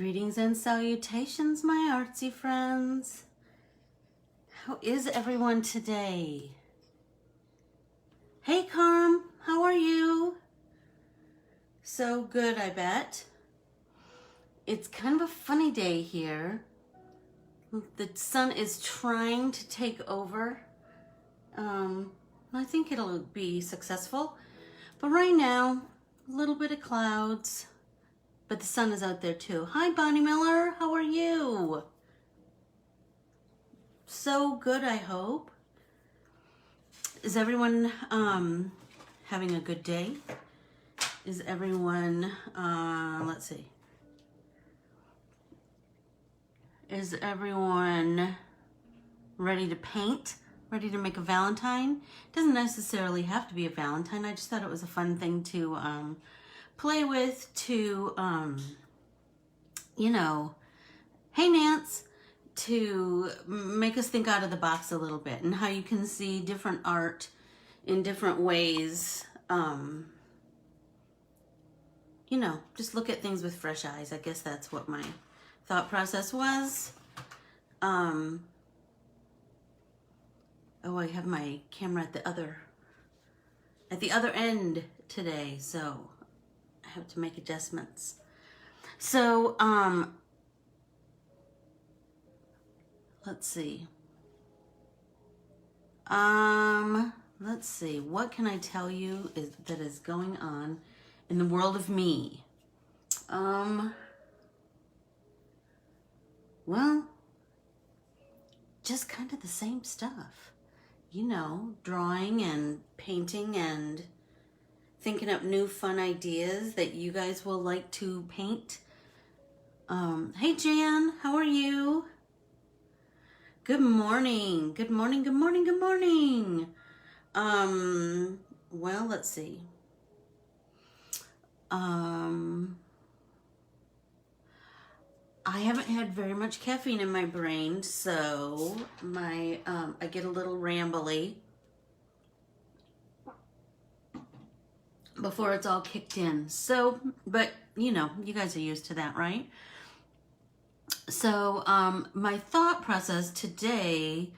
Greetings and salutations, my artsy friends. How is everyone today? Hey, Carm, how are you? So good, I bet. It's kind of a funny day here. The sun is trying to take over. I think it'll be successful. But right now, a little bit of clouds. But the sun is out there too. Hi, Bonnie Miller. How are you? So good, I hope. Is everyone having a good day? Is everyone, let's see. Is everyone ready to paint? Ready to make a Valentine? It doesn't necessarily have to be a Valentine. I just thought it was a fun thing to play with, to, you know, hey Nance, to make us think out of the box a little bit and how you can see different art in different ways. You know, just look at things with fresh eyes. I guess that's what my thought process was. Oh, I have my camera at the other end today, so I have to make adjustments. So, let's see. Let's see. What can I tell you that is going on in the world of me? Well, just kind of the same stuff. You know, drawing and painting and thinking up new fun ideas that you guys will like to paint. Hey Jan, how are you? Good morning. Good morning, good morning, good morning. Well, let's see. I haven't had very much caffeine in my brain, so I get a little rambly before it's all kicked in. So, but you know, you guys are used to that, right? So, my thought process today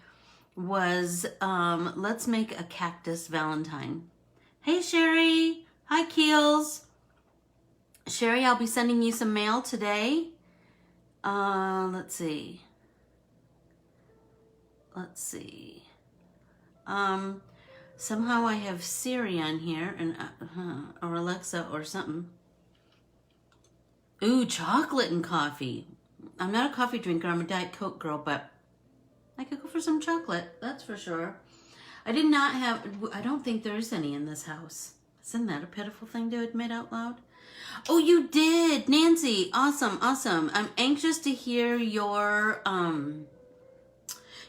was, let's make a cactus Valentine. Hey Sherry, hi Keels. Sherry, I'll be sending you some mail today. Let's see. Somehow I have Siri on here and or Alexa or something. Ooh, chocolate and coffee. I'm not a coffee drinker. I'm a Diet Coke girl, but I could go for some chocolate. That's for sure. I don't think there's any in this house. Isn't that a pitiful thing to admit out loud? Oh, you did, Nancy. Awesome, awesome. I'm anxious to hear your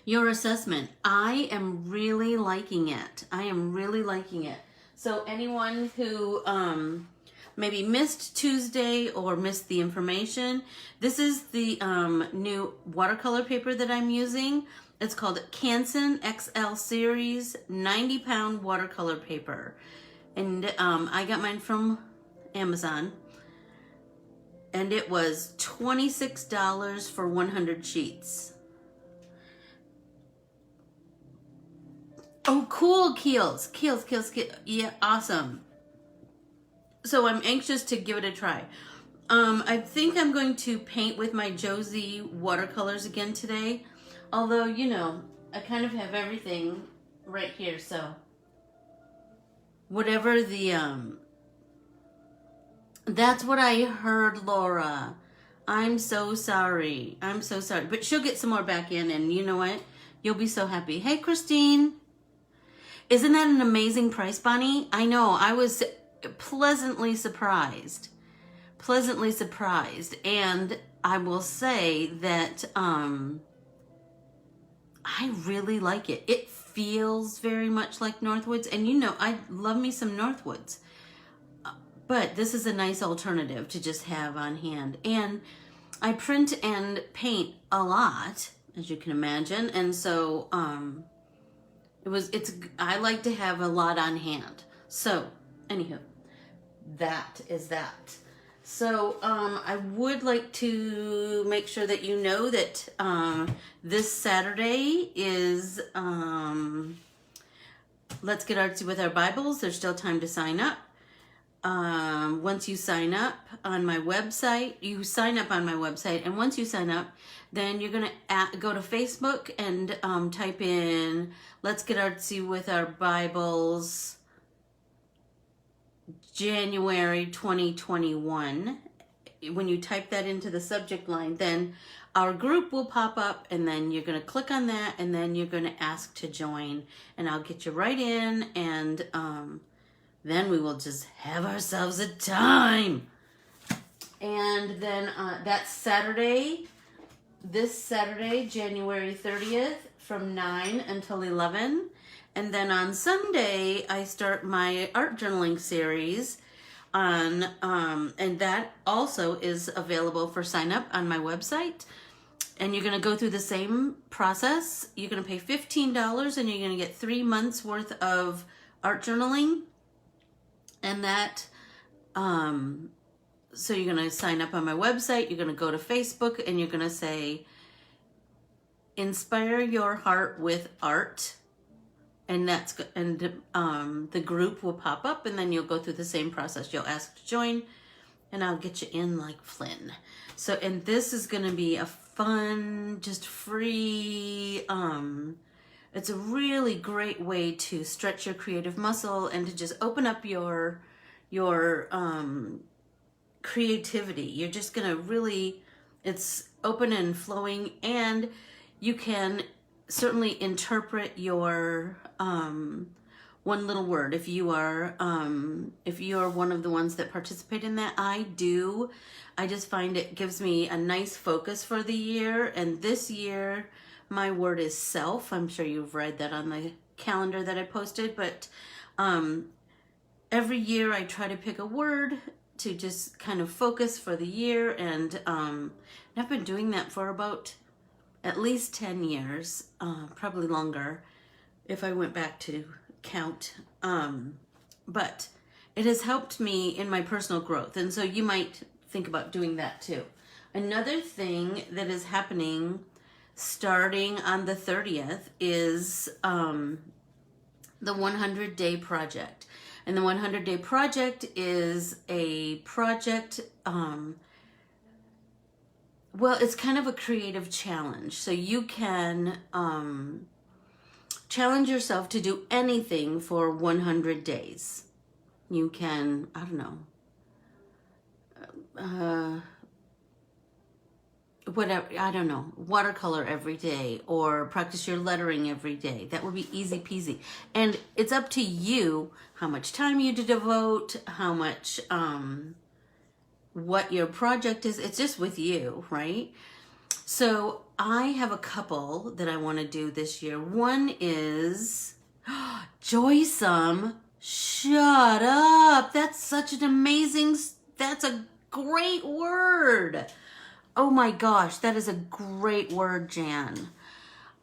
assessment. I am really liking it. So anyone who maybe missed Tuesday or missed the information, this is the new watercolor paper that I'm using. It's called Canson XL Series 90-pound watercolor paper. And I got mine from Amazon. And it was $26 for 100 sheets. Oh, cool, Keels. Yeah, awesome. So I'm anxious to give it a try. I think I'm going to paint with my Josie watercolors again today. Although, you know, I kind of have everything right here, so whatever the, that's what I heard, Laura. I'm so sorry. But she'll get some more back in, and you know what? You'll be so happy. Hey, Christine. Isn't that an amazing price, Bonnie? I know. I was pleasantly surprised. And I will say that I really like it. It feels very much like Northwoods. And you know, I love me some Northwoods. But this is a nice alternative to just have on hand. And I print and paint a lot, as you can imagine. And so I like to have a lot on hand. So, anywho, that is that. So I would like to make sure that you know that this Saturday is Let's Get Artsy with Our Bibles. There's still time to sign up. Once you sign up on my website, and once you sign up, then you're going to go to Facebook and type in Let's Get Artsy with Our Bibles January 2021. When you type that into the subject line, then our group will pop up, and then you're going to click on that, and then you're going to ask to join, and I'll get you right in, and then we will just have ourselves a time. And then that's Saturday, this Saturday, January 30th, from 9 until 11. And then on Sunday, I start my art journaling series on, and that also is available for sign up on my website. And you're going to go through the same process. You're going to pay $15, and you're going to get 3 months worth of art journaling. And that, so you're going to sign up on my website. You're going to go to Facebook, and you're going to say, Inspire Your Heart with Art. And the group will pop up, and then you'll go through the same process. You'll ask to join, and I'll get you in like Flynn. So, and this is going to be a fun, just free, it's a really great way to stretch your creative muscle and to just open up your creativity. You're just going to really, it's open and flowing, and you can certainly interpret your one little word. If you are one of the ones that participate in that, I just find it gives me a nice focus for the year. And this year, my word is self. I'm sure you've read that on the calendar that I posted, but every year I try to pick a word to just kind of focus for the year. And I've been doing that for about at least 10 years, probably longer if I went back to count. But it has helped me in my personal growth. And so you might think about doing that too. Another thing that is happening starting on the 30th is the 100-Day Project. And the 100-Day Project is a project, well, it's kind of a creative challenge. So you can challenge yourself to do anything for 100 days. You can, I don't know, whatever, I don't know, watercolor every day or practice your lettering every day. That would be easy peasy. And it's up to you how much time you devote, how much, what your project is. It's just with you, right? So I have a couple that I want to do this year. One is Joysome. Shut up. That's such an amazing, that's a great word. Oh my gosh, that is a great word, Jan.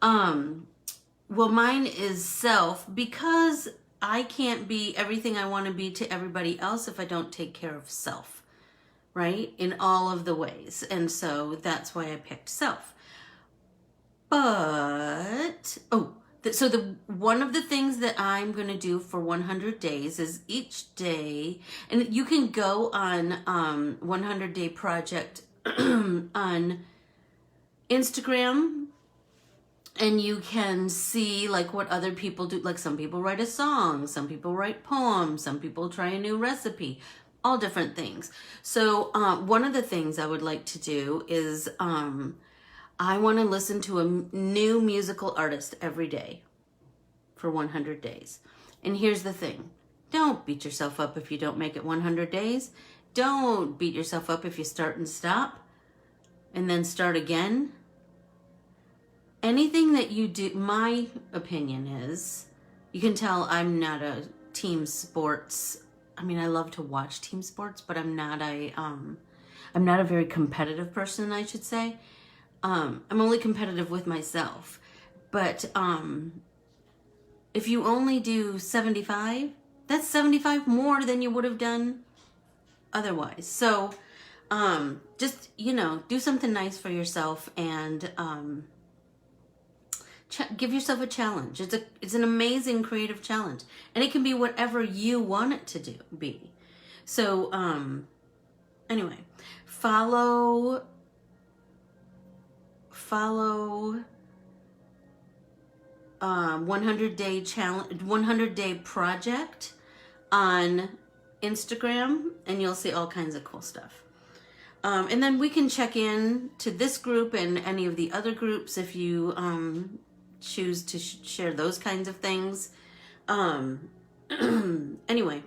Well, mine is self, because I can't be everything I want to be to everybody else if I don't take care of self, right? In all of the ways. And so that's why I picked self. But, so one of the things that I'm going to do for 100 days is each day, and you can go on 100-Day Project on Instagram, and you can see like what other people do. Like some people write a song, some people write poems, some people try a new recipe, all different things. So one of the things I would like to do is I want to listen to a new musical artist every day for 100 days. And here's the thing. Don't beat yourself up if you don't make it 100 days. Don't beat yourself up if you start and stop and then start again. Anything that you do, my opinion is, you can tell I'm not a team sports. I mean, I love to watch team sports, but I'm not a very competitive person, I should say. I'm only competitive with myself. But if you only do 75, that's 75 more than you would have done otherwise. So just, you know, do something nice for yourself and give yourself a challenge. It's an amazing creative challenge, and it can be whatever you want it to be. So anyway, follow 100-day challenge, 100-day project on Instagram, and you'll see all kinds of cool stuff. And then we can check in to this group and any of the other groups if you choose to share those kinds of things. Anyway,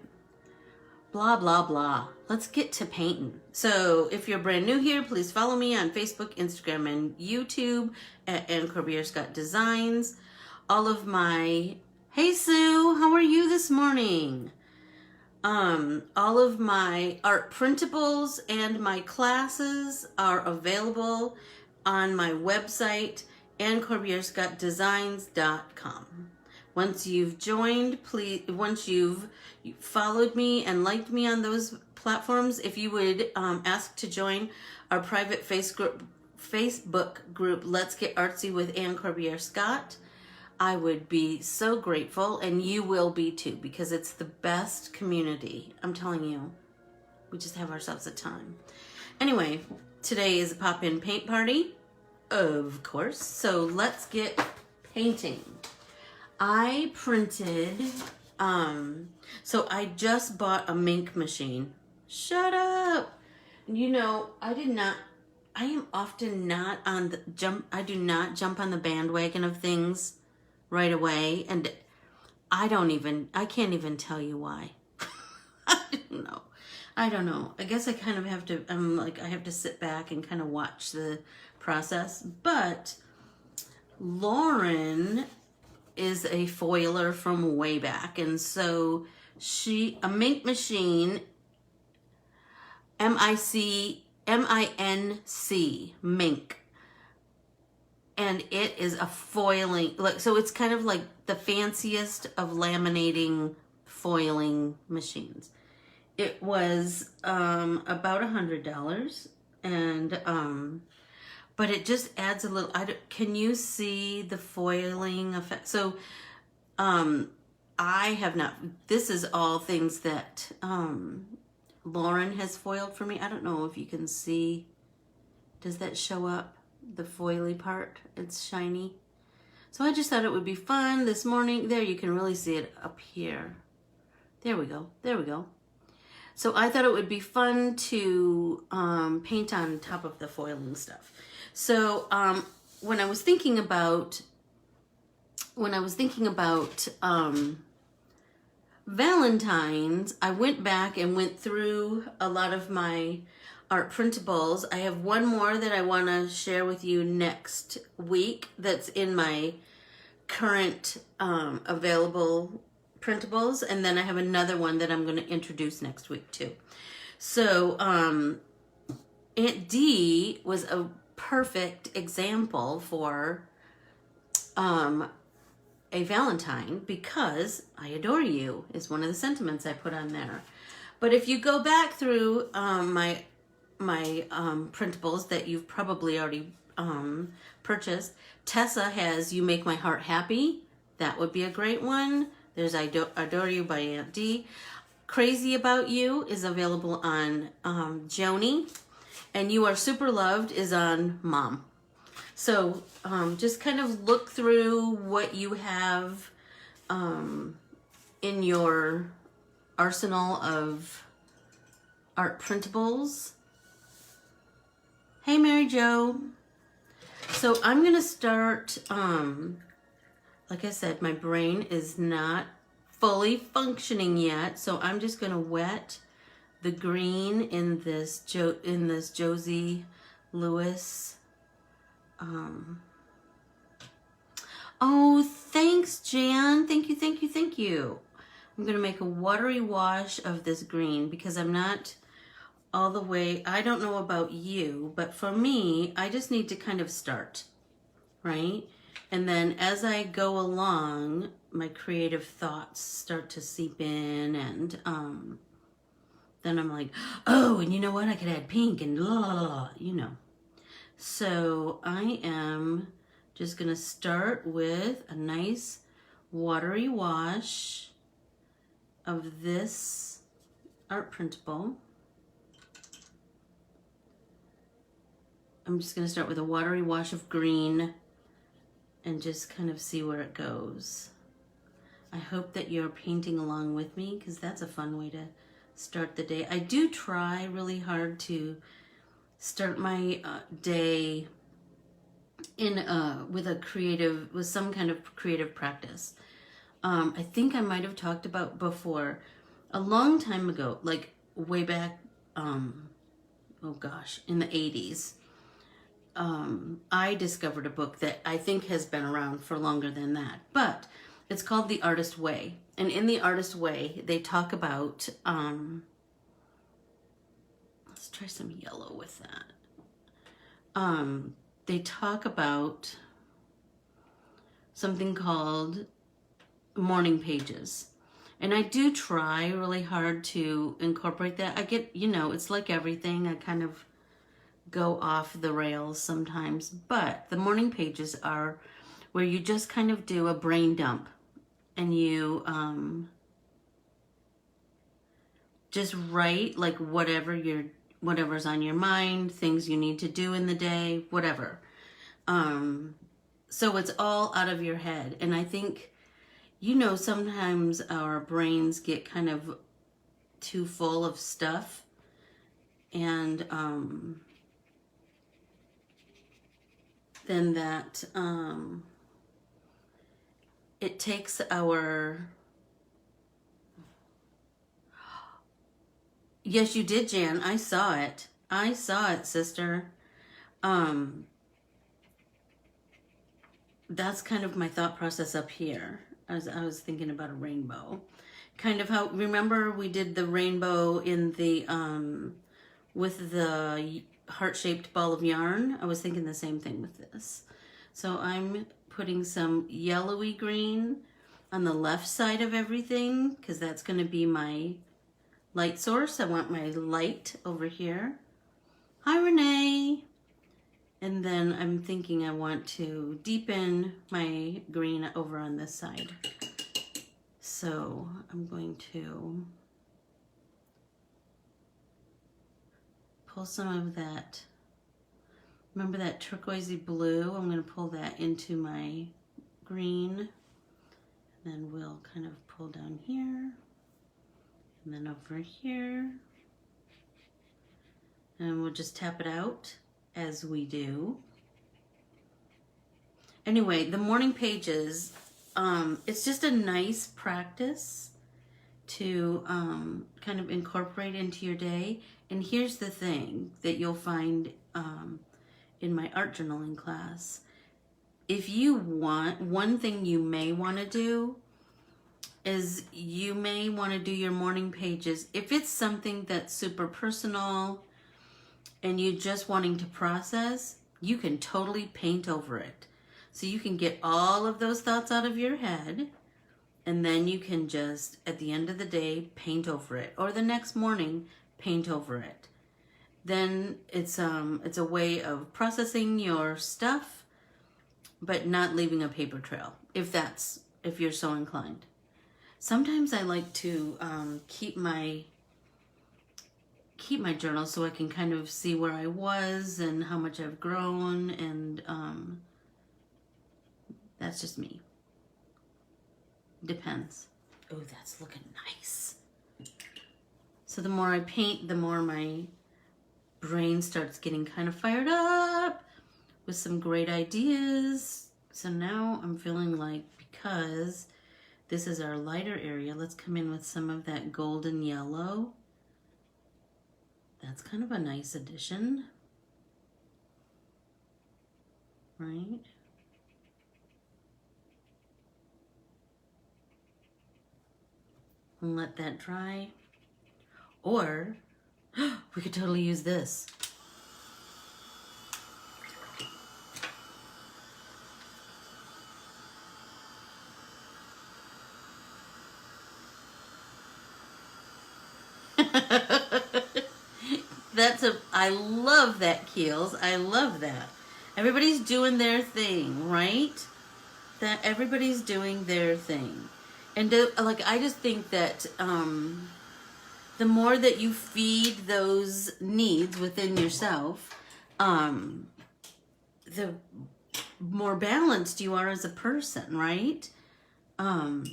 blah, blah, blah. Let's get to painting. So if you're brand new here, please follow me on Facebook, Instagram, and YouTube and Corbiere-Scott Designs. All of my, hey Sue, how are you this morning? All of my art printables and my classes are available on my website and Corbiere-Scott-Designs.com. Once you've joined, once you've followed me and liked me on those platforms, if you would ask to join our private Facebook group, Let's Get Artsy with Ann Corbiere-Scott, I would be so grateful, and you will be too, because it's the best community. I'm telling you, we just have ourselves a time. Anyway, today is a pop-in paint party, of course, so let's get painting. I printed, so I just bought a Mink machine. Shut up! You know, I am often not on the I do not jump on the bandwagon of things right away, and I can't even tell you why. I don't know. I guess I kind of have to, I have to sit back and kind of watch the process, but Lauren is a foiler from way back, and so a Mink machine, M-I-N-C, Mink. And it is a foiling, so it's kind of like the fanciest of laminating foiling machines. It was about $100, and but it just adds a little. Can you see the foiling effect? So I have not. This is all things that Lauren has foiled for me. I don't know if you can see. Does that show up? The foily part, it's shiny. So I just thought it would be fun this morning. There, you can really see it up here. There we go. So I thought it would be fun to paint on top of the foiling stuff. So when I was thinking about Valentine's, I went back and went through a lot of my art printables. I have one more that I want to share with you next week that's in my current available printables, and then I have another one that I'm going to introduce next week too. So Aunt Dee was a perfect example for a Valentine, because I adore you is one of the sentiments I put on there. But if you go back through my printables that you've probably already purchased, Tessa has You Make My Heart Happy. That would be a great one. There's I Adore You by Aunt Dee. Crazy About You is available on Joni. And You Are Super Loved is on Mom. So just kind of look through what you have in your arsenal of art printables. Hey, Mary Jo. So I'm going to start, like I said, my brain is not fully functioning yet. So I'm just going to wet the green in this Josie Lewis. Oh, thanks, Jan. Thank you. I'm going to make a watery wash of this green because I'm not all the way, I don't know about you, but for me, I just need to kind of start, right? And then as I go along, my creative thoughts start to seep in, and then I'm like, oh, and you know what? I could add pink and la la la, you know. So I am just gonna start with a nice watery wash of this art printable. I'm just gonna start with a watery wash of green and just kind of see where it goes. I hope that you're painting along with me, because that's a fun way to start the day. I do try really hard to start my day in with some kind of creative practice. I think I might have talked about before, a long time ago, like way back, oh gosh, in the 80s. I discovered a book that I think has been around for longer than that, but it's called The Artist Way. And in The Artist Way, they talk about, let's try some yellow with that. They talk about something called morning pages. And I do try really hard to incorporate that. I get, it's like everything. I kind of go off the rails sometimes. But the morning pages are where you just kind of do a brain dump. And you just write like whatever's on your mind, things you need to do in the day, whatever. So it's all out of your head. And I think, sometimes our brains get kind of too full of stuff. And then that it takes our... Yes, you did, Jan. I saw it. I saw it, sister. That's kind of my thought process up here. I was thinking about a rainbow. Kind of how, remember we did the rainbow in the, with the heart-shaped ball of yarn? I was thinking the same thing with this. So I'm putting some yellowy green on the left side of everything, because that's going to be my light source. I want my light over here. Hi, Renee. And then I'm thinking I want to deepen my green over on this side. So I'm going to pull some of that. Remember that turquoisey blue? I'm going to pull that into my green. And then we'll kind of pull down here. And then over here. And we'll just tap it out as we do. Anyway, the morning pages, it's just a nice practice to kind of incorporate into your day. And here's the thing that you'll find in my art journaling class. If you want, one thing you may want to do is you may want to do your morning pages. If it's something that's super personal and you're just wanting to process, you can totally paint over it. So you can get all of those thoughts out of your head, and then you can just, at the end of the day, paint over it. Or the next morning, paint over it. Then it's a way of processing your stuff, but not leaving a paper trail, if you're so inclined. Sometimes I like to keep my journal so I can kind of see where I was and how much I've grown, and that's just me. Depends. Oh, that's looking nice. So the more I paint, the more my brain starts getting kind of fired up with some great ideas. So now I'm feeling like, because this is our lighter area, let's come in with some of that golden yellow. That's kind of a nice addition, right? And let that dry. Or we could totally use this. I love that, Keels. I love that. Everybody's doing their thing, right? That everybody's doing their thing. And like, I just think that the more that you feed those needs within yourself, the more balanced you are as a person, right? Let's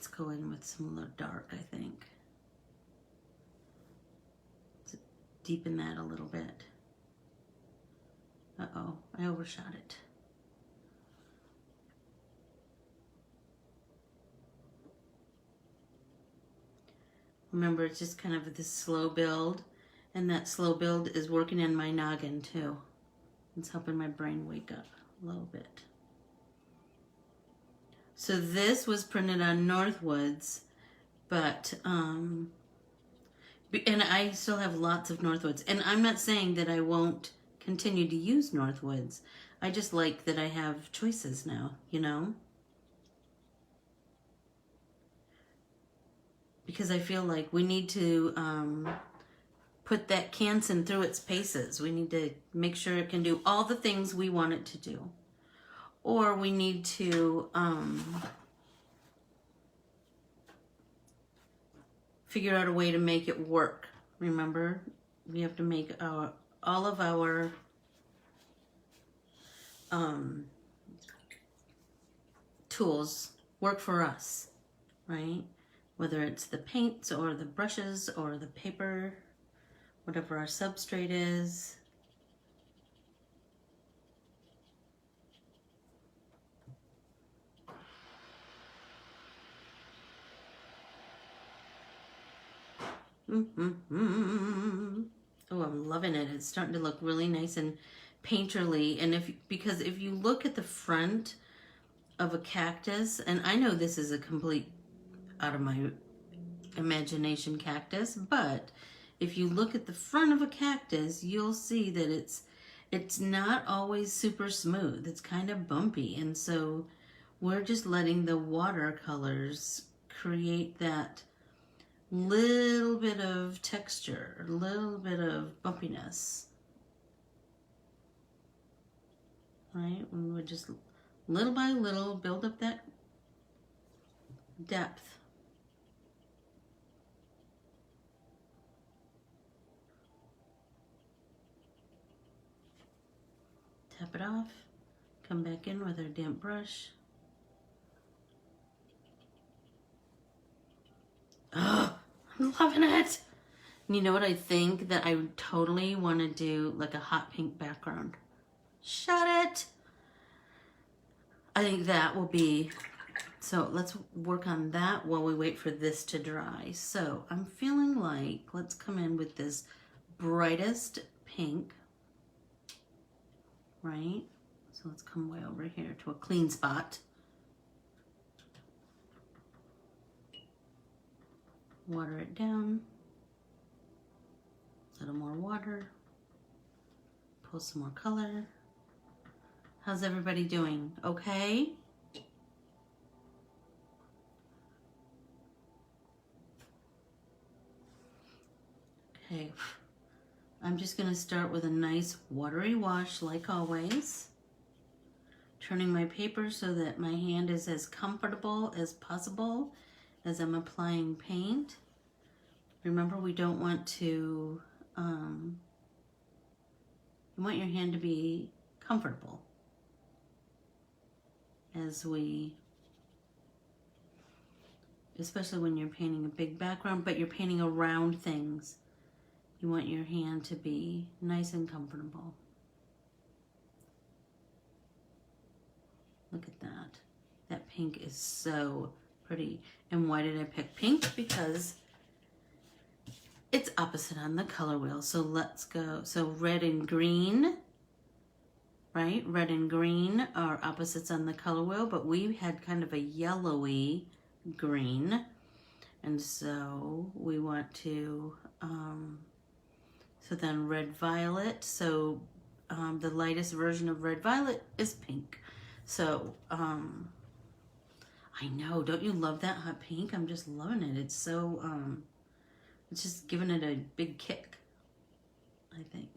go in with some little dark, I think. Let's deepen that a little bit. Uh-oh, I overshot it. Remember, it's just kind of this slow build, and that slow build is working in my noggin too. It's helping my brain wake up a little bit. So this was printed on Northwoods, but, and I still have lots of Northwoods. And I'm not saying that I won't continue to use Northwoods. I just like that I have choices now, you know? Because I feel like we need to put that Canson through its paces. We need to make sure it can do all the things we want it to do. Or we need to figure out a way to make it work. Remember, we have to make all of our tools work for us, right? Whether it's the paints or the brushes or the paper, whatever our substrate is. Oh, I'm loving it. It's starting to look really nice and painterly. And because if you look at the front of a cactus, and I know this is a complete out of my imagination cactus, but if you look at the front of a cactus, you'll see that it's not always super smooth. It's kind of bumpy, and so we're just letting the watercolors create that little bit of texture, a little bit of bumpiness, right? And we just little by little build up that depth. Tap it off, come back in with our damp brush. Oh, I'm loving it. And you know what I think? That I would totally want to do like a hot pink background. Shut it. I think that will be, so let's work on that while we wait for this to dry. So I'm feeling like, let's come in with this brightest pink, right? So let's come way over here to a clean spot. Water it down. A little more water. Pull some more color. How's everybody doing? Okay? Okay. I'm just going to start with a nice watery wash like always. Turning my paper so that my hand is as comfortable as possible as I'm applying paint. Remember, we don't want to, you want your hand to be comfortable as we, especially when you're painting a big background, but you're painting around things. You want your hand to be nice and comfortable. Look at that. That pink is so pretty. And why did I pick pink? Because it's opposite on the color wheel. So let's go. So red and green, right? Red and green are opposites on the color wheel, but we had kind of a yellowy green. And so we want to, so then red violet. So the lightest version of red violet is pink. So I know. Don't you love that hot pink? I'm just loving it. It's so, it's just giving it a big kick, I think.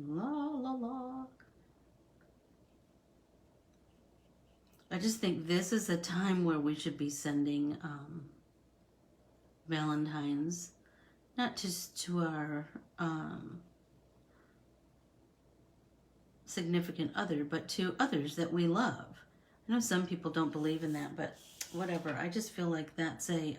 La la la. I just think this is a time where we should be sending Valentine's, not just to our significant other, but to others that we love. I know some people don't believe in that, but whatever. I just feel like that's a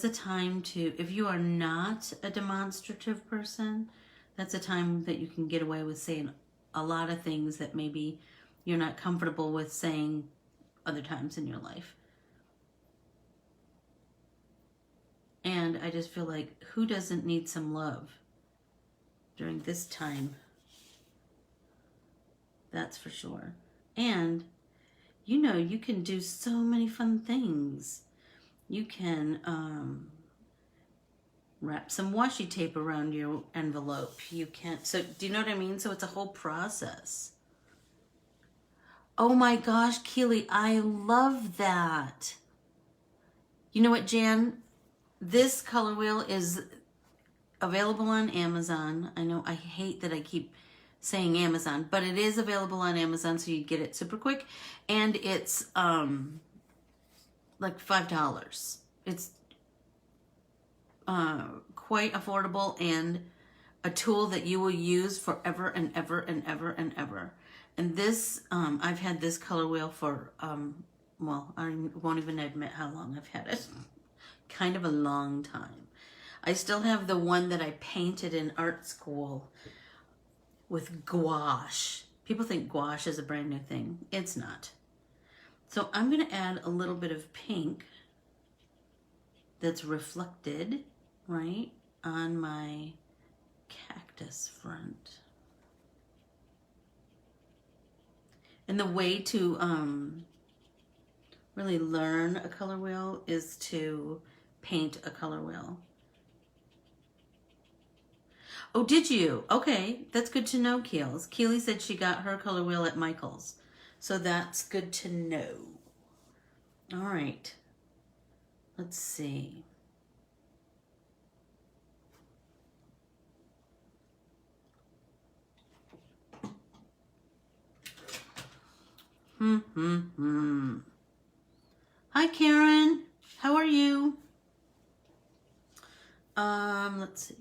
time to, if you are not a demonstrative person, that's a time that you can get away with saying a lot of things that maybe you're not comfortable with saying other times in your life. And I just feel like, who doesn't need some love during this time? That's for sure. And, you know, you can do so many fun things. You can wrap some washi tape around your envelope. You can, so do you know what I mean? So it's a whole process. Oh my gosh, Keely, I love that. You know what, Jan? This color wheel is available on Amazon. I know I hate that I keep saying Amazon, but it is available on Amazon, so you get it super quick. And it's like $5. It's quite affordable and a tool that you will use forever and ever and ever and ever. And this, I've had this color wheel for, well, I won't even admit how long I've had it. Kind of a long time. I still have the one that I painted in art school with gouache. People think gouache is a brand new thing. It's not. So I'm going to add a little bit of pink that's reflected, right, on my cactus front. And the way to really learn a color wheel is to paint a color wheel. Oh, did you? Okay, that's good to know, Keels. Keely said she got her color wheel at Michael's. So that's good to know. All right. Let's see. Hi, Karen. How are you? Let's see.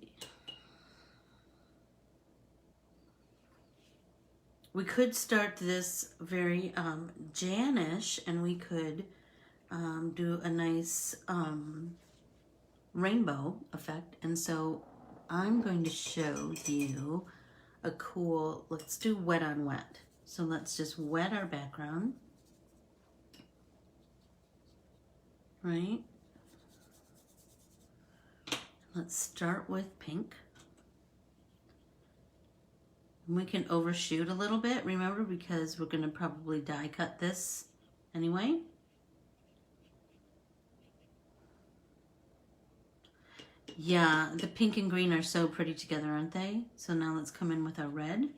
We could start this very Janish, and we could do a nice rainbow effect. And so I'm going to show you a cool, let's do wet on wet. So let's just wet our background, right? Let's start with pink. We can overshoot a little bit, remember, because we're going to probably die cut this anyway. Yeah, the pink and green are so pretty together, aren't they? So now let's come in with our red.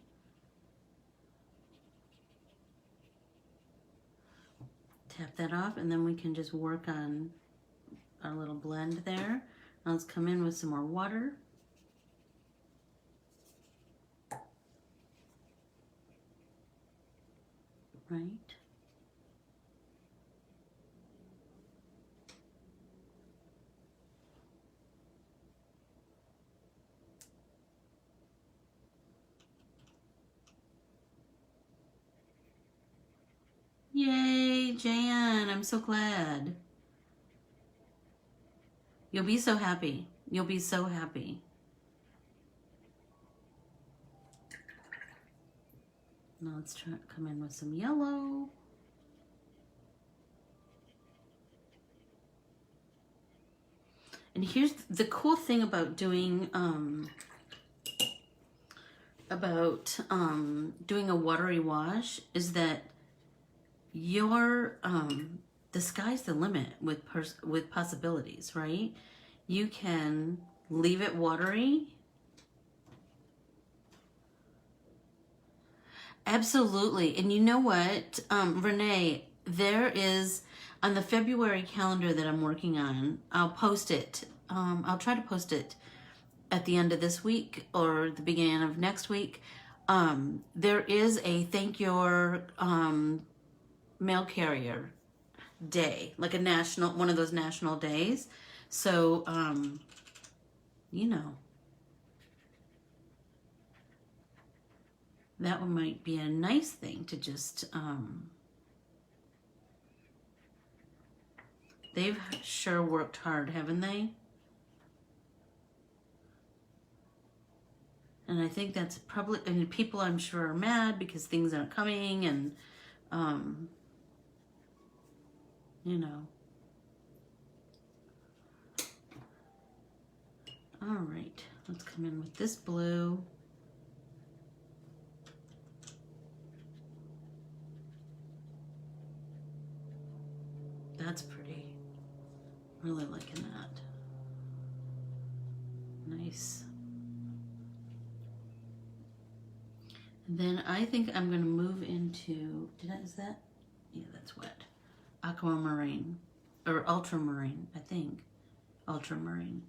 Tap that off, and then we can just work on our little blend there. Now let's come in with some more water. Right. Yay, Jan, I'm so glad. You'll be so happy. You'll be so happy. Now let's try to come in with some yellow. And here's the cool thing about doing about doing a watery wash is that your the sky's the limit with possibilities, right? You can leave it watery. Absolutely. And you know what, Renee, there is on the February calendar that I'm working on, I'll post it. I'll try to post it at the end of this week or the beginning of next week. There is a thank your mail carrier day, like a national, one of those national days. So, you know, that one might be a nice thing to just, they've sure worked hard, haven't they? And I think that's probably, and people I'm sure are mad because things aren't coming and, you know. All right, let's come in with this blue. That's pretty. Really liking that. Nice. And then I think I'm going to move into, is that? Yeah, that's wet. Aquamarine, or ultramarine, I think. Ultramarine.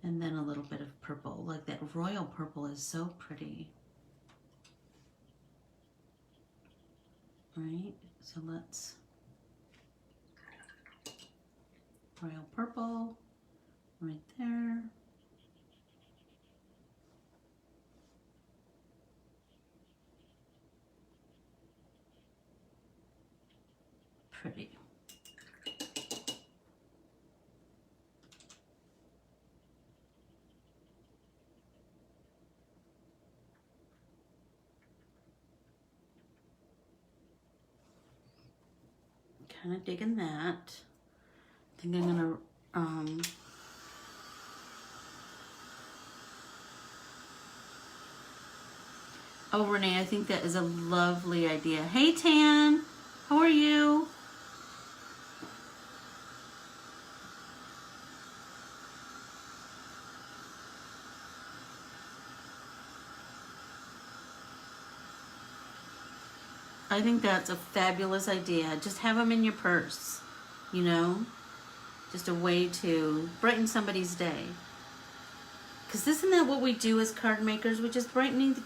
And then a little bit of purple, like that royal purple is so pretty. Right, so let's, royal purple, right there. Pretty. Kind of digging that. I think I'm gonna oh, Renee, I think that is a lovely idea. Hey, Tan, how are you? I think that's a fabulous idea. Just have them in your purse, you know? Just a way to brighten somebody's day. Because isn't that what we do as card makers? We're just brightening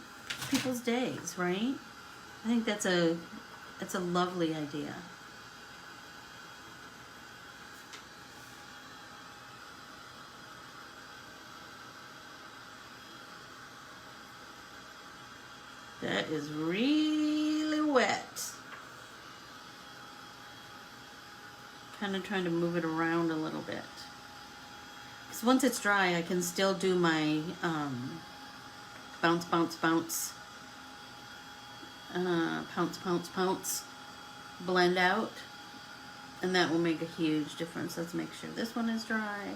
people's days, right? I think that's a lovely idea. That is really wet. Kind of trying to move it around a little bit. Because once it's dry, I can still do my bounce, bounce, bounce, pounce, pounce, pounce, blend out. And that will make a huge difference. Let's make sure this one is dry.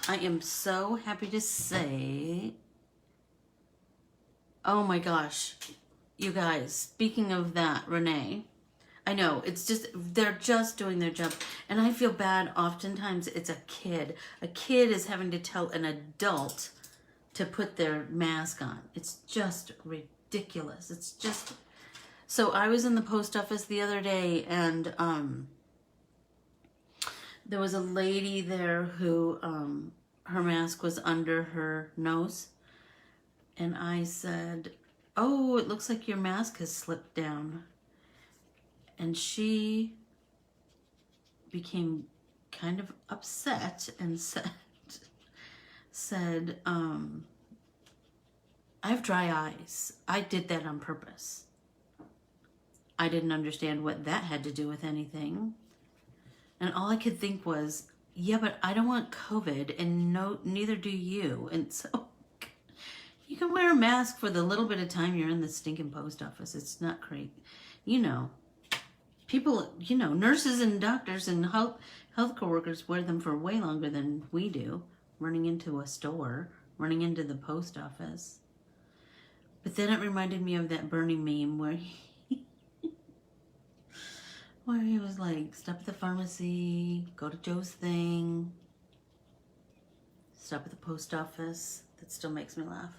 I am so happy to say, oh my gosh, you guys, speaking of that, Renee, I know, it's just, they're just doing their job. And I feel bad, oftentimes it's a kid. A kid is having to tell an adult to put their mask on. It's just ridiculous. It's just, so I was in the post office the other day and there was a lady there who, her mask was under her nose. And I said, oh, it looks like your mask has slipped down. And she became kind of upset and said, I have dry eyes. I did that on purpose. I didn't understand what that had to do with anything. And all I could think was, yeah, but I don't want COVID and no, neither do you. And so You can wear a mask for the little bit of time you're in the stinking post office. It's not great. You know, people, you know, nurses and doctors and healthcare workers wear them for way longer than we do, running into a store, running into the post office. But then it reminded me of that Bernie meme where where he was like, stop at the pharmacy, go to Joe's thing, stop at the post office. That still makes me laugh.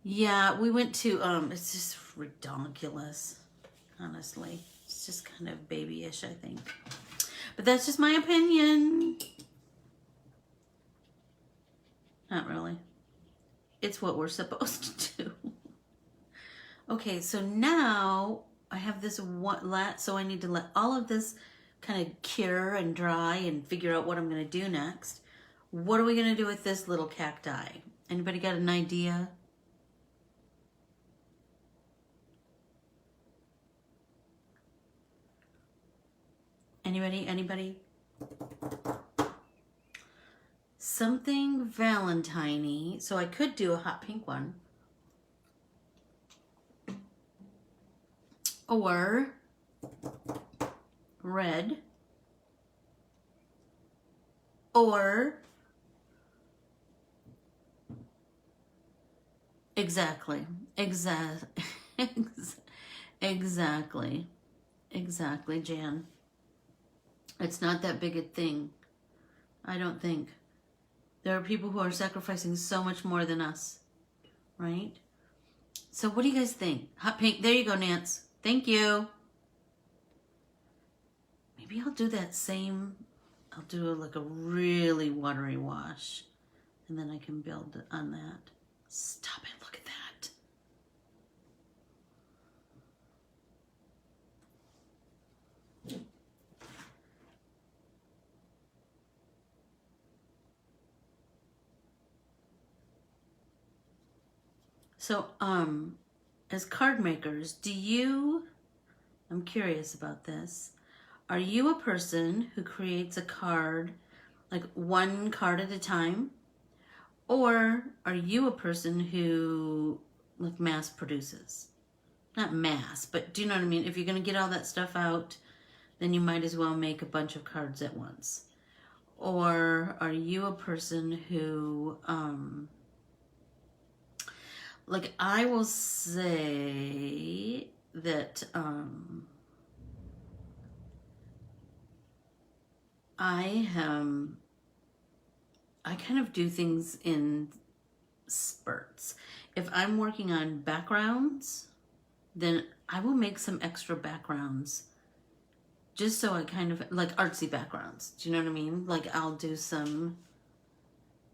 Yeah, we went to, it's just ridiculous, honestly. It's just kind of babyish, I think. But that's just my opinion. Not really. It's what we're supposed to do. Okay, so now I have this so I need to let all of this kind of cure and dry and figure out what I'm going to do next. What are we going to do with this little cacti? Anybody got an idea? Anybody? Something Valentine-y. So I could do a hot pink one. Or red. Or exactly, Jan. It's not that big a thing, I don't think. There are people who are sacrificing so much more than us, right? So what do you guys think? Hot pink, there you go, Nance. Thank you. Maybe I'll do that same, I'll do like a really watery wash, and then I can build on that. Stop it, look at that. So, as card makers, I'm curious about this. Are you a person who creates a card, like one card at a time? Or are you a person who like mass produces? Not mass, but do you know what I mean? If you're going to get all that stuff out, then you might as well make a bunch of cards at once. Or are you a person who, like I will say that I kind of do things in spurts. If I'm working on backgrounds, then I will make some extra backgrounds just so I kind of like artsy backgrounds. Do you know what I mean? Like I'll do some.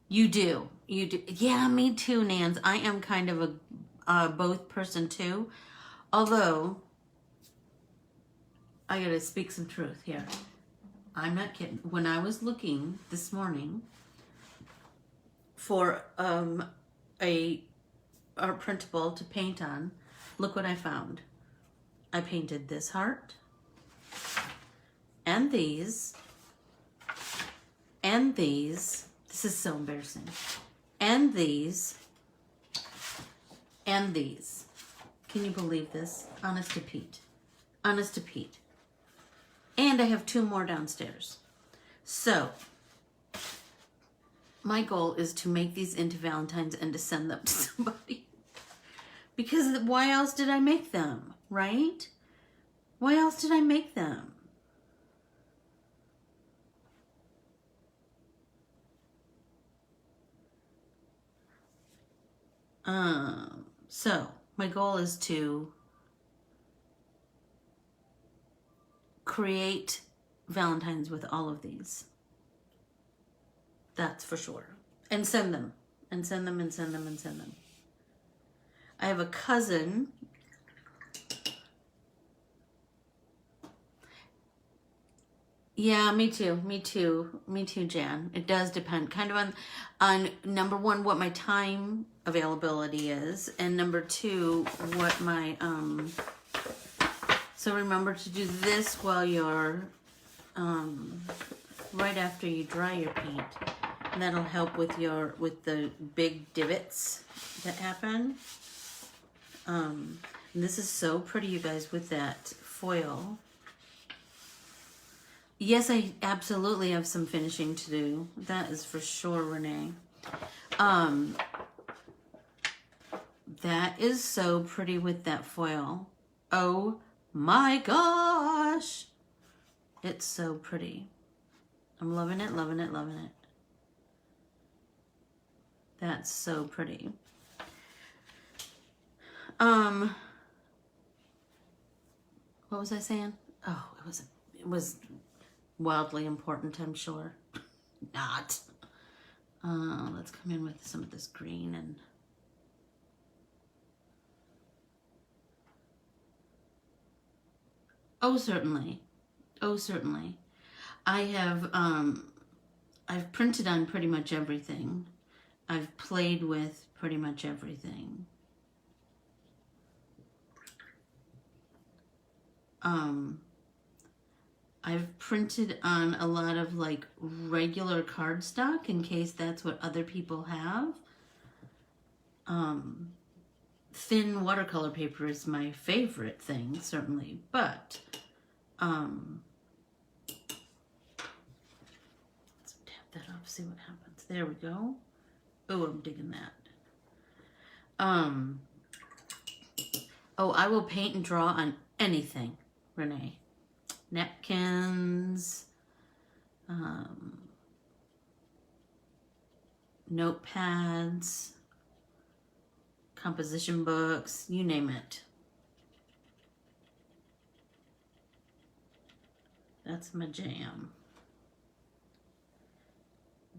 You do. Yeah, me too, Nance. I am kind of a both person too. Although, I gotta speak some truth here. I'm not kidding. When I was looking this morning for a art printable to paint on, look what I found. I painted this heart, and these, and these. This is so embarrassing. And these. And these. Can you believe this? Honest to Pete. Honest to Pete. And I have 2 more downstairs. So, my goal is to make these into Valentine's and to send them to somebody. Because why else did I make them, right? Why else did I make them? So my goal is to create Valentine's with all of these. That's for sure. And send them. And send them and send them and send them. I have a cousin. Yeah, me too. Me too. Me too, Jan. It does depend kind of on number 1, what my time availability is, and number 2, what my so remember to do this while you're right after you dry your paint. And that'll help with the big divots that happen. And this is so pretty, you guys, with that foil. Yes, I absolutely have some finishing to do. That is for sure, Renee. That is so pretty with that foil. Oh my gosh. It's so pretty. I'm loving it, loving it, loving it. That's so pretty. What was I saying? Oh, it was wildly important, I'm sure. Not. Let's come in with some of this green and oh, certainly. Oh, certainly. I have, I've printed on pretty much everything. I've played with pretty much everything. I've printed on a lot of like regular cardstock in case that's what other people have. Thin watercolor paper is my favorite thing, certainly, but let's tap that off, see what happens. There we go. Oh, I'm digging that. Oh, I will paint and draw on anything, Renee. Napkins, notepads, composition books, you name it. That's my jam.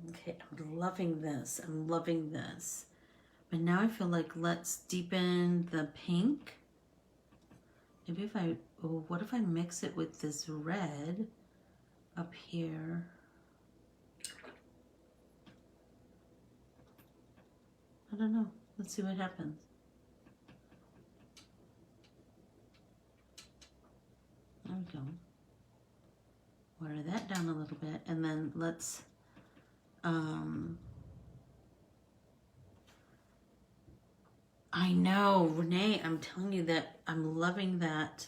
Okay, I'm loving this. I'm loving this. But now I feel like let's deepen the pink. Maybe if I, oh, what if I mix it with this red up here? I don't know. Let's see what happens. There we go. Water that down a little bit, and then let's I know, Renee, I'm telling you that I'm loving that,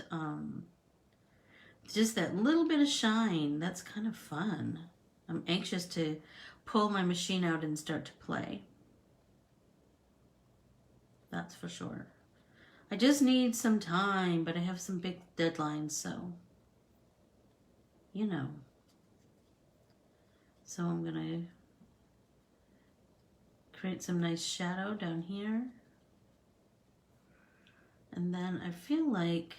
just that little bit of shine. That's kind of fun. I'm anxious to pull my machine out and start to play. That's for sure. I just need some time, but I have some big deadlines, so, you know. So I'm gonna create some nice shadow down here. And then I feel like,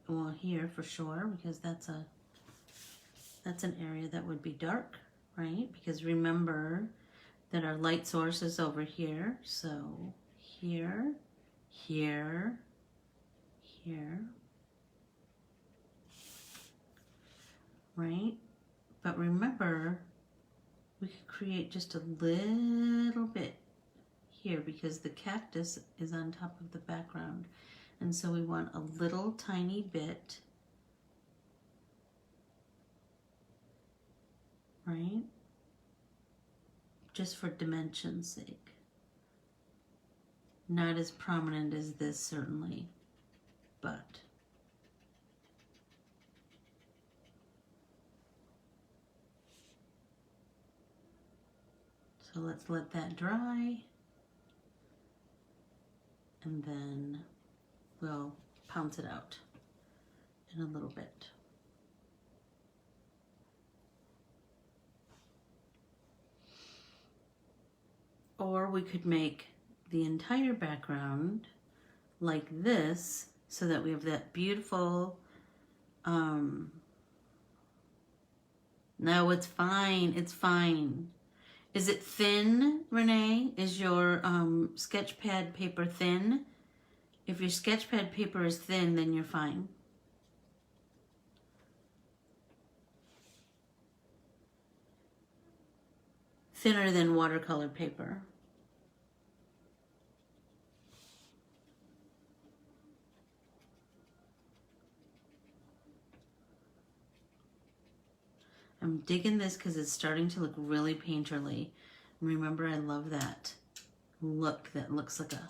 well, here for sure, because that's an area that would be dark, right? Because remember that our light source is over here. So here, here, here, right? But remember, we could create just a little bit here because the cactus is on top of the background. And so we want a little tiny bit, right? Just for dimension's sake. Not as prominent as this, certainly, but. So let's let that dry. And then we'll pounce it out in a little bit. Or we could make the entire background like this so that we have that beautiful, no, it's fine, it's fine. Is it thin, Renee? Is your sketch pad paper thin? If your sketch pad paper is thin, then you're fine. Thinner than watercolor paper. I'm I'm digging this because it's starting to look really painterly. Remember, I love that look that looks like a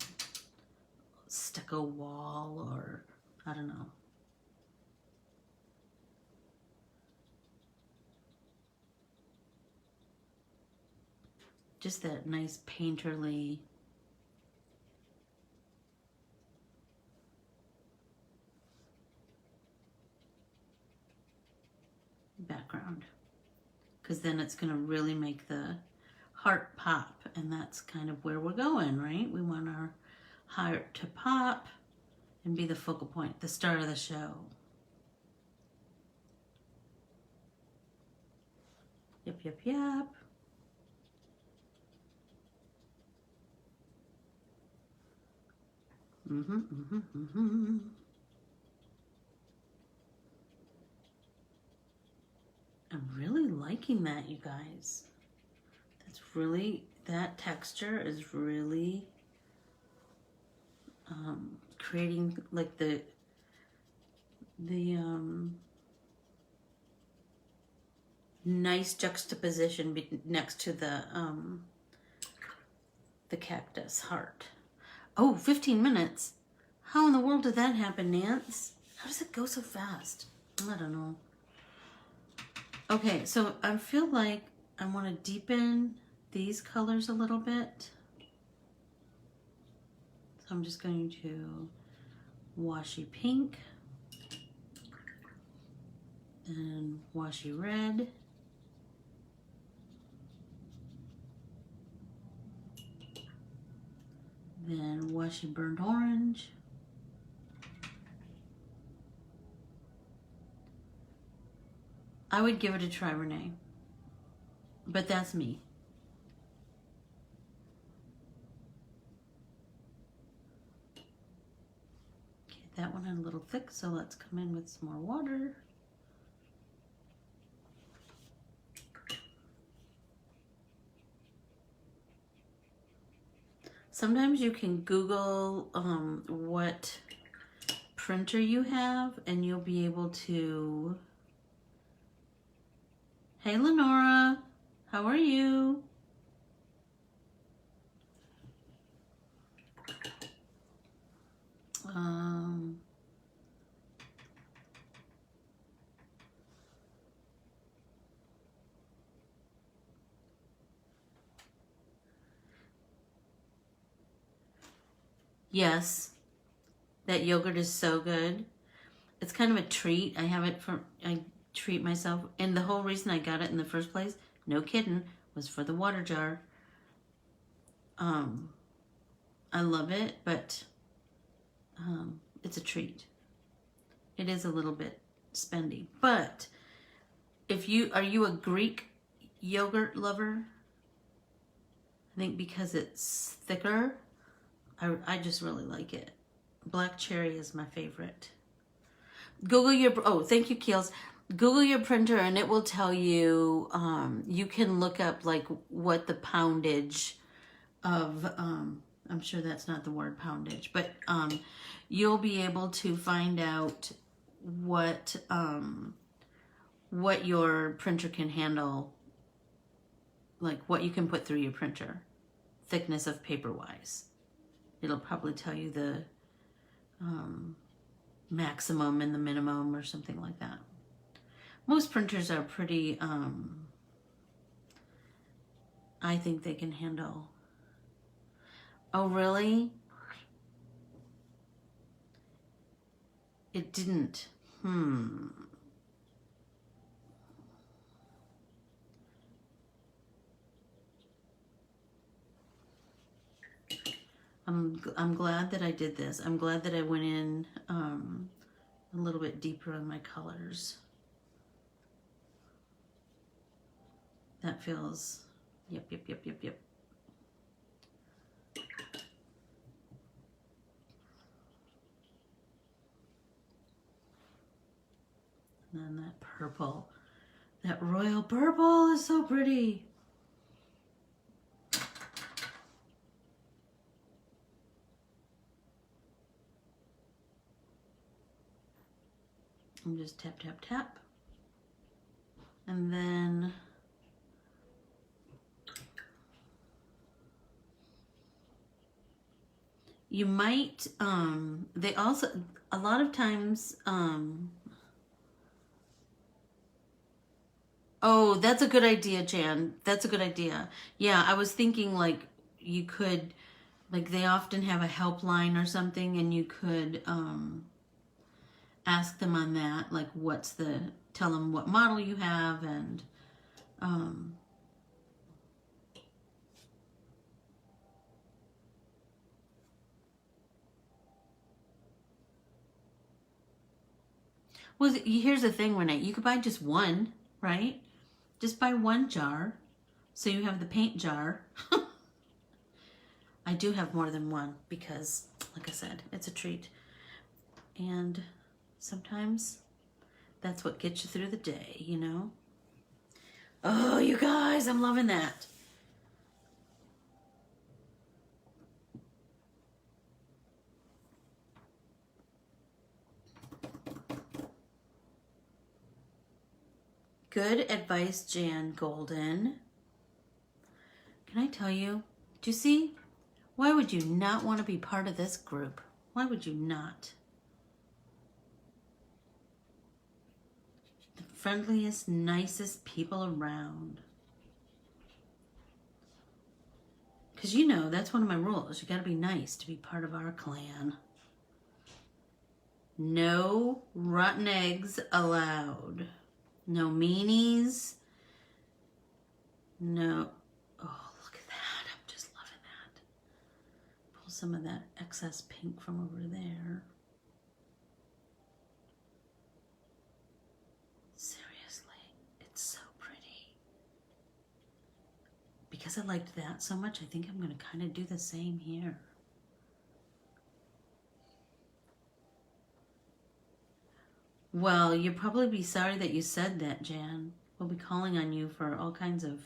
stucco wall, or I don't know. Just that nice painterly background, because then it's going to really make the heart pop, and that's kind of where we're going, right? We want our heart to pop and be the focal point, the star of the show. Yep, yep, yep. I'm really liking that, you guys. That's really, that texture is really creating like the nice juxtaposition next to the cactus heart. Oh, 15 minutes. How in the world did that happen, Nance? How does it go so fast? I don't know. Okay, so I feel like I want to deepen these colors a little bit. So I'm just going to washy pink and washy red. Then washy burnt orange. I would give it a try, Renee, but that's me. Okay, that one had a little thick, so let's come in with some more water. Sometimes you can Google what printer you have, and you'll be able to... Hey, Lenora, how are you? Yes, that yogurt is so good. It's kind of a treat. I treat myself. And the whole reason I got it in the first place, no kidding, was for the water jar. I love it, but it's a treat. It is a little bit spendy. But are you a Greek yogurt lover? I think because it's thicker, I just really like it. Black cherry is my favorite. Google your, oh, thank you, Keels. Google your printer and it will tell you, you can look up like what the poundage of, I'm sure that's not the word poundage, but you'll be able to find out what your printer can handle, like what you can put through your printer, thickness of paper wise. It'll probably tell you the maximum and the minimum or something like that. Most printers are pretty, I think they can handle. Oh, really? It didn't. I'm glad that I did this. I'm glad that I went in a little bit deeper on my colors. That feels, yep. And then that purple, that royal purple is so pretty. I'm just tap, tap, tap. And then you might, they also, a lot of times, oh, that's a good idea, Jan. That's a good idea. Yeah, I was thinking like you could, like they often have a helpline or something, and you could ask them on that, like tell them what model you have, and well, here's the thing, Renee. You could buy just one, right? Just buy one jar, so you have the paint jar. I do have more than one because, like I said, it's a treat. And sometimes that's what gets you through the day, you know? Oh, you guys, I'm loving that. Good advice, Jan Golden. Can I tell you, do you see? Why would you not want to be part of this group? Why would you not? The friendliest, nicest people around. Because you know, that's one of my rules. You got to be nice to be part of our clan. No rotten eggs allowed. No meanies. No. Oh, look at that. I'm just loving that. Pull some of that excess pink from over there. Seriously, it's so pretty. Because I liked that so much, I think I'm going to kind of do the same here. Well, you'll probably be sorry that you said that, Jan. We'll be calling on you for all kinds of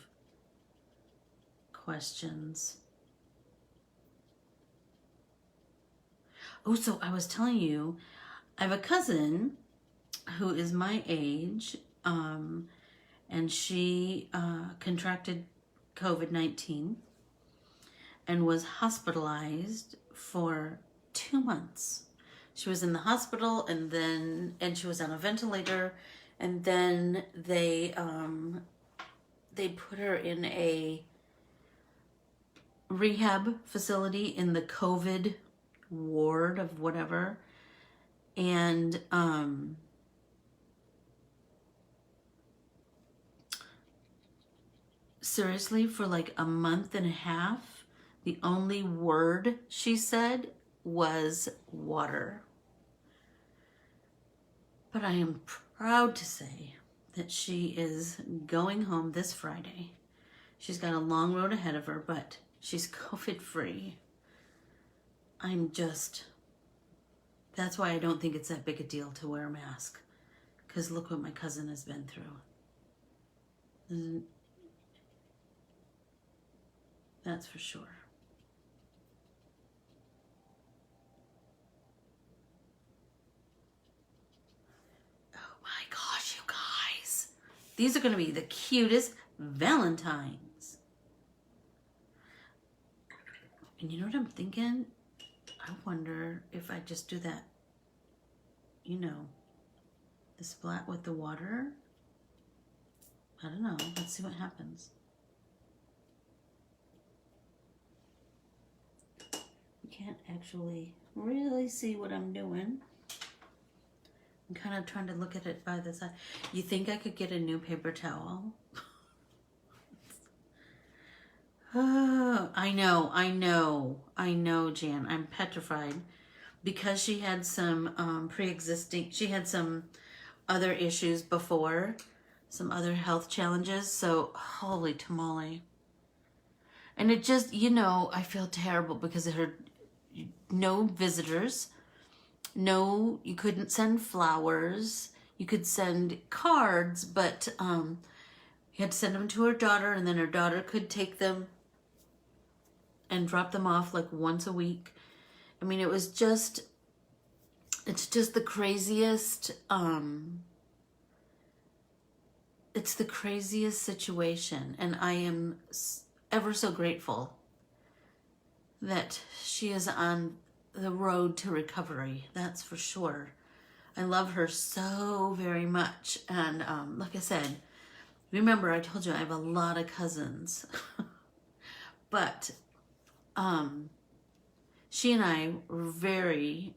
questions. Oh, so I was telling you, I have a cousin who is my age, and she contracted COVID-19 and was hospitalized for 2 months. She was in the hospital, and she was on a ventilator, and then they put her in a rehab facility in the COVID ward of whatever, and seriously, for like a month and a half, the only word she said was water. But I am proud to say that she is going home this Friday. She's got a long road ahead of her, but she's COVID-free. That's why I don't think it's that big a deal to wear a mask. Because look what my cousin has been through. That's for sure. Oh my gosh, you guys. These are going to be the cutest Valentines. And you know what I'm thinking? I wonder if I just do that, you know, the splat with the water. I don't know. Let's see what happens. You can't actually really see what I'm doing. I'm kind of trying to look at it by the side. You think I could get a new paper towel? Oh, I know, Jan. I'm petrified because she had some she had some other issues before, some other health challenges. So, holy tamale. And it just, you know, I feel terrible because no visitors. No, you couldn't send flowers. You could send cards, but you had to send them to her daughter, and then her daughter could take them and drop them off like once a week. I mean, it's just the craziest it's the craziest situation, and I am ever so grateful that she is on the road to recovery. That's for sure. I love her so very much. And like I said, remember I told you I have a lot of cousins. But she and I were very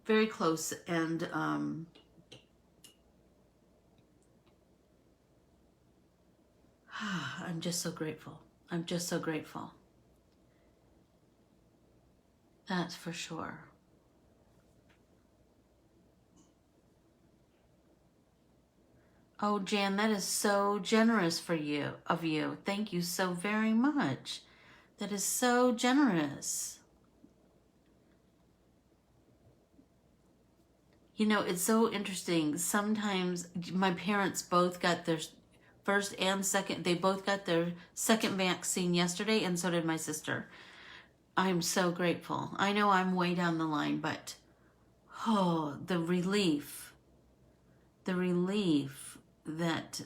very close, and I'm just so grateful. I'm just so grateful. That's for sure. Oh, Jan, that is so generous of you. Thank you so very much. That is so generous. You know, it's so interesting. Sometimes my parents both got their first and second, they both got their second vaccine yesterday, and so did my sister. I'm so grateful. I know I'm way down the line, but oh, the relief that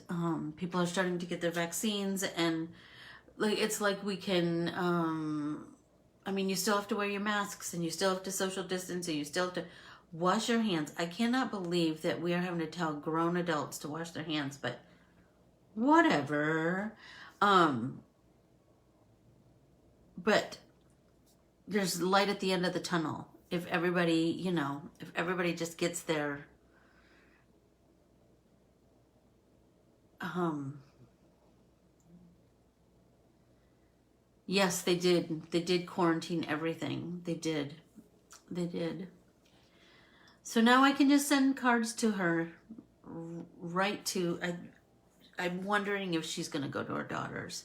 people are starting to get their vaccines, and like it's like we can I mean, you still have to wear your masks, and you still have to social distance, and you still have to wash your hands. I cannot believe that we are having to tell grown adults to wash their hands, but whatever. But there's light at the end of the tunnel. If everybody, you know, if everybody just gets their yes, they did. They did quarantine everything. They did. They did. So now I can just send cards to her right to, I'm wondering if she's going to go to her daughter's.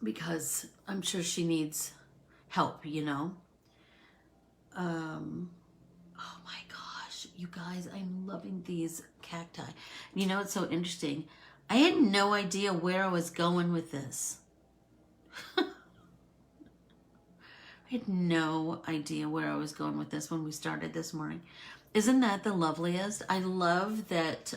Because I'm sure she needs help, you know. Oh my gosh, you guys, I'm loving these cacti. You know, it's so interesting. I had no idea where I was going with this. I had no idea where I was going with this when we started this morning. Isn't that the loveliest? I love that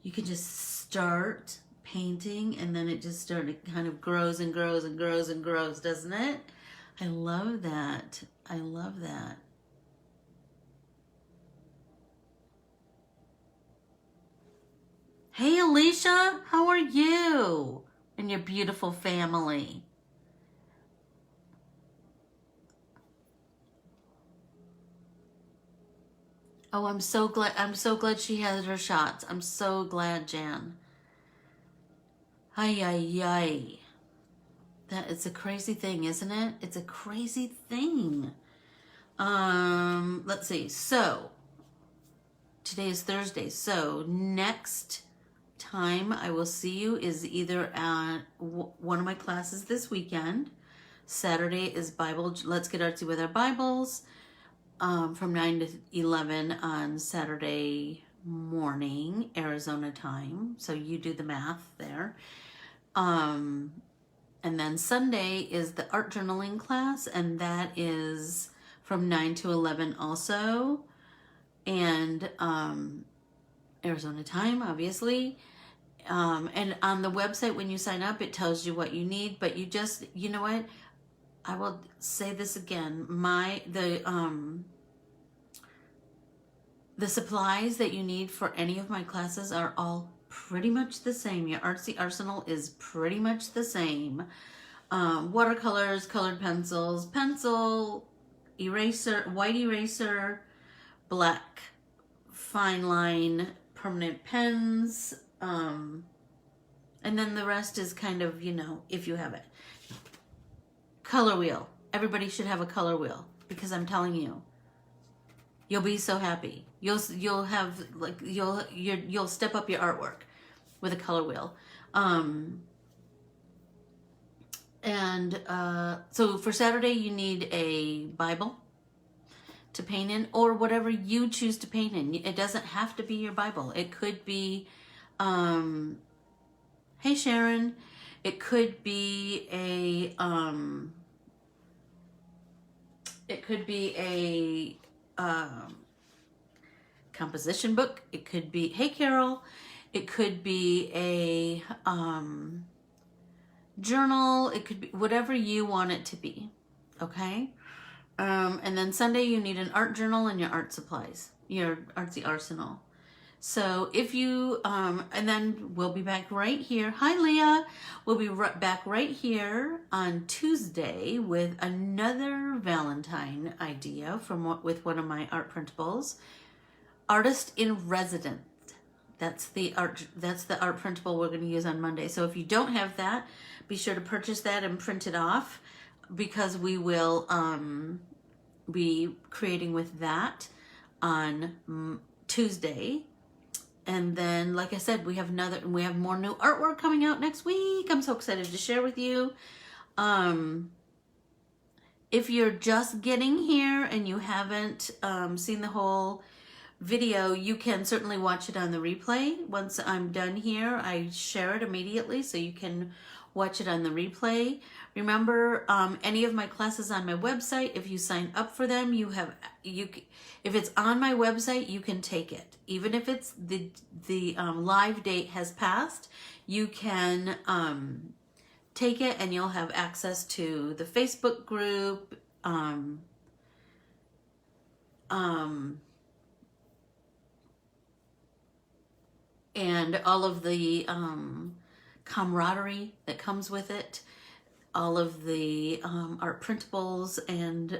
you can just start painting, and then it just started kind of grows and grows and grows and grows, doesn't it? I love that. I love that. Hey Alicia, how are you and your beautiful family? Oh, I'm so glad she had her shots. I'm so glad, Jan. Ay, ay, ay. That it's a crazy thing, isn't it? It's a crazy thing. Let's see. So, today is Thursday. So, next time I will see you is either at one of my classes this weekend. Saturday is Bible. Let's get artsy with our Bibles. From 9 to 11 on Saturday morning, Arizona time. So you do the math there. And then Sunday is the art journaling class, and that is from 9 to 11 also. And Arizona time, obviously. And on the website, when you sign up, it tells you what you need, but you just, you know what? I will say this again. The supplies that you need for any of my classes are all pretty much the same. Your artsy arsenal is pretty much the same. Watercolors, colored pencils, pencil, eraser, white eraser, black fine line, permanent pens, and then the rest is kind of, you know, if you have it. Color wheel. Everybody should have a color wheel, because I'm telling you, you'll be so happy. You'll have like you'll step up your artwork with a color wheel. So for Saturday you need a Bible to paint in, or whatever you choose to paint in. It doesn't have to be your Bible. It could be hey Sharon, it could be a It could be a composition book. It could be, hey Carol, it could be a journal. It could be whatever you want it to be. Okay. And then Sunday you need an art journal and your art supplies, your artsy arsenal. So if you, and then we'll be back right here. Hi, Leah. We'll be back right here on Tuesday with another Valentine idea with one of my art printables. Artist in Residence. That's the art printable we're going to use on Monday. So if you don't have that, be sure to purchase that and print it off, because we will be creating with that on Tuesday. And then, like I said, we have more new artwork coming out next week. I'm so excited to share with you. If you're just getting here and you haven't seen the whole video, you can certainly watch it on the replay. Once I'm done here, I share it immediately, so you can watch it on the replay. Remember, any of my classes on my website, if you sign up for them, if it's on my website, you can take it. Even if it's the live date has passed, you can take it, and you'll have access to the Facebook group, and all of the camaraderie that comes with it, all of the art printables and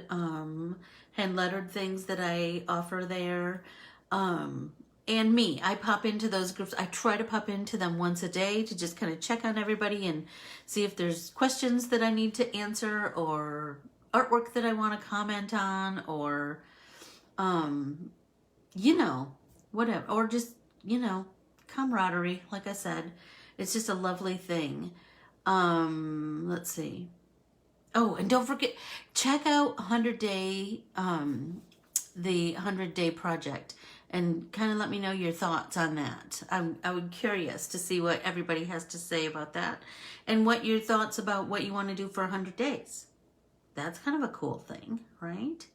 hand lettered things that I offer there. And me, I pop into those groups. I try to pop into them once a day to just kind of check on everybody and see if there's questions that I need to answer, or artwork that I want to comment on, or, whatever, or just, camaraderie. Like I said, it's just a lovely thing. Let's see. Oh, and don't forget, check out 100 Day, the 100 Day project, and kind of let me know your thoughts on that. I would curious to see what everybody has to say about that, and what your thoughts about what you want to do for 100 days. That's kind of a cool thing, right?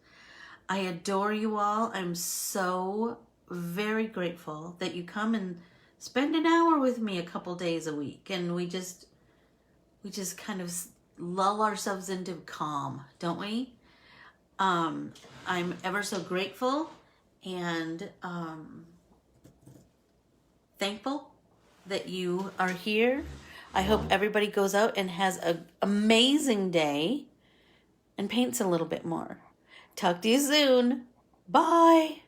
I adore you all. I'm so very grateful that you come and spend an hour with me a couple days a week, and we just kind of lull ourselves into calm, don't we? I'm ever so grateful and thankful that you are here. I hope everybody goes out and has an amazing day and paints a little bit more. Talk to you soon. Bye.